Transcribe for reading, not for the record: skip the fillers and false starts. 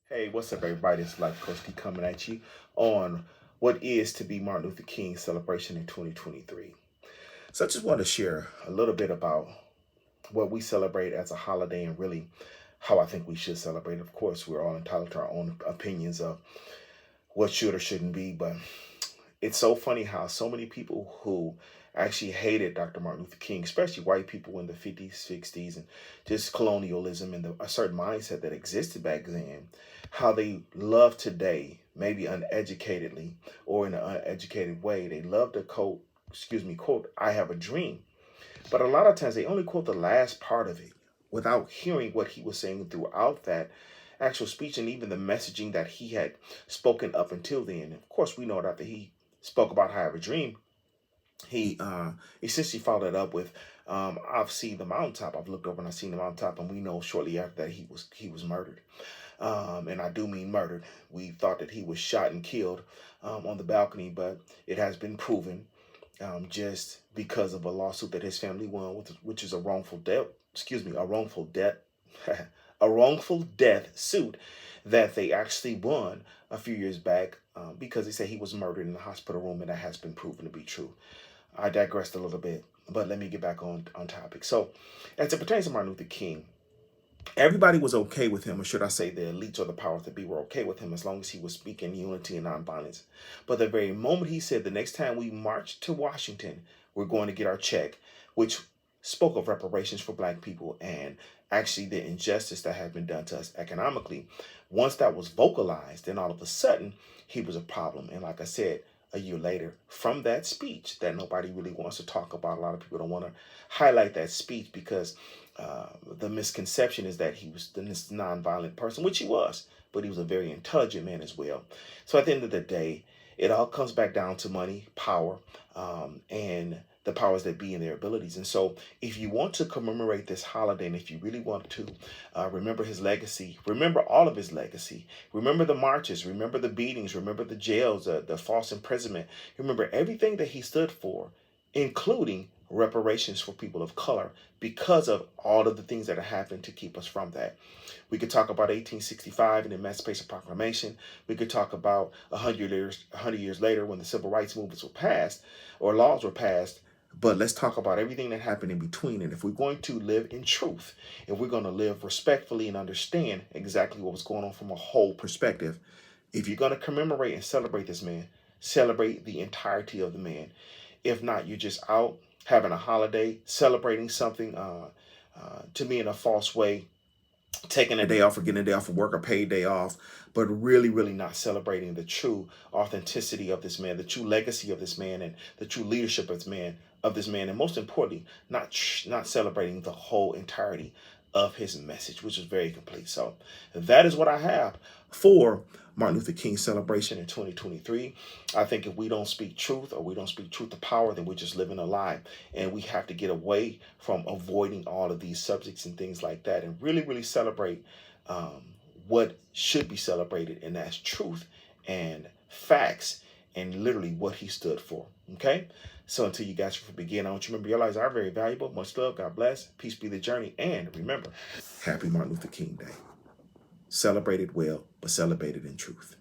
Hey, what's up, everybody? It's Life Coach D coming at you on what is to be Martin Luther King celebration in 2023. So, I just want to share a little bit about what we celebrate as a holiday and really how I think we should celebrate. Of course, we're all entitled to our own opinions of what should or shouldn't be, but it's so funny how so many people who actually hated Dr. Martin Luther King, especially white people in the 50s, 60s, and just colonialism and a certain mindset that existed back then, how they love today, maybe uneducatedly or in an uneducated way, they love to quote, I have a dream. But a lot of times they only quote the last part of it without hearing what he was saying throughout that actual speech and even the messaging that he had spoken up until then. Of course, we know that after he spoke about "I Have a Dream," he essentially followed it up with "I've seen the mountaintop. I've looked over and I've seen the mountaintop," and we know shortly after that he was murdered. And I do mean murdered. We thought that he was shot and killed on the balcony, but it has been proven just because of a lawsuit that his family won, which is a wrongful death. Excuse me, a wrongful death, a wrongful death suit that they actually won a few years back because they say he was murdered in the hospital room, and that has been proven to be true. I digressed a little bit, but let me get back on topic. So, as it pertains to Martin Luther King, everybody was okay with him, or should I say the elites or the powers that be were okay with him as long as he was speaking unity and nonviolence. But the very moment he said, the next time we march to Washington, we're going to get our check, which spoke of reparations for black people and actually the injustice that had been done to us economically. Once that was vocalized, then all of a sudden he was a problem. And like I said, a year later, from that speech that nobody really wants to talk about, a lot of people don't want to highlight that speech because the misconception is that he was this nonviolent person, which he was, but he was a very intelligent man as well. So at the end of the day, it all comes back down to money, power, and the powers that be and their abilities. And so, if you want to commemorate this holiday, and if you really want to remember his legacy, remember all of his legacy, remember the marches, remember the beatings, remember the jails, the false imprisonment, remember everything that he stood for, including reparations for people of color because of all of the things that have happened to keep us from that. We could talk about 1865 and the Emancipation Proclamation. We could talk about 100 years later when the civil rights movements were passed or laws were passed. But let's talk about everything that happened in between. And if we're going to live in truth, if we're going to live respectfully and understand exactly what was going on from a whole perspective, if you're going to commemorate and celebrate this man, celebrate the entirety of the man. If not, you're just out having a holiday, celebrating something to me in a false way, taking a day off or getting a day off of work or paid day off, but really, really not celebrating the true authenticity of this man, the true legacy of this man, and the true leadership of this man, and most importantly, not celebrating the whole entirety of his message, which is very complete. So that is what I have for Martin Luther King celebration in 2023. I think if we don't speak truth or we don't speak truth to power, then we're just living a lie. And we have to get away from avoiding all of these subjects and things like that and really, really celebrate um, what should be celebrated, and that's truth and facts and literally what he stood for. Okay? So until you guys begin, I want you to remember your lives are very valuable. Much love. God bless. Peace be the journey. And remember, happy Martin Luther King Day. Celebrate it well, but celebrate it in truth.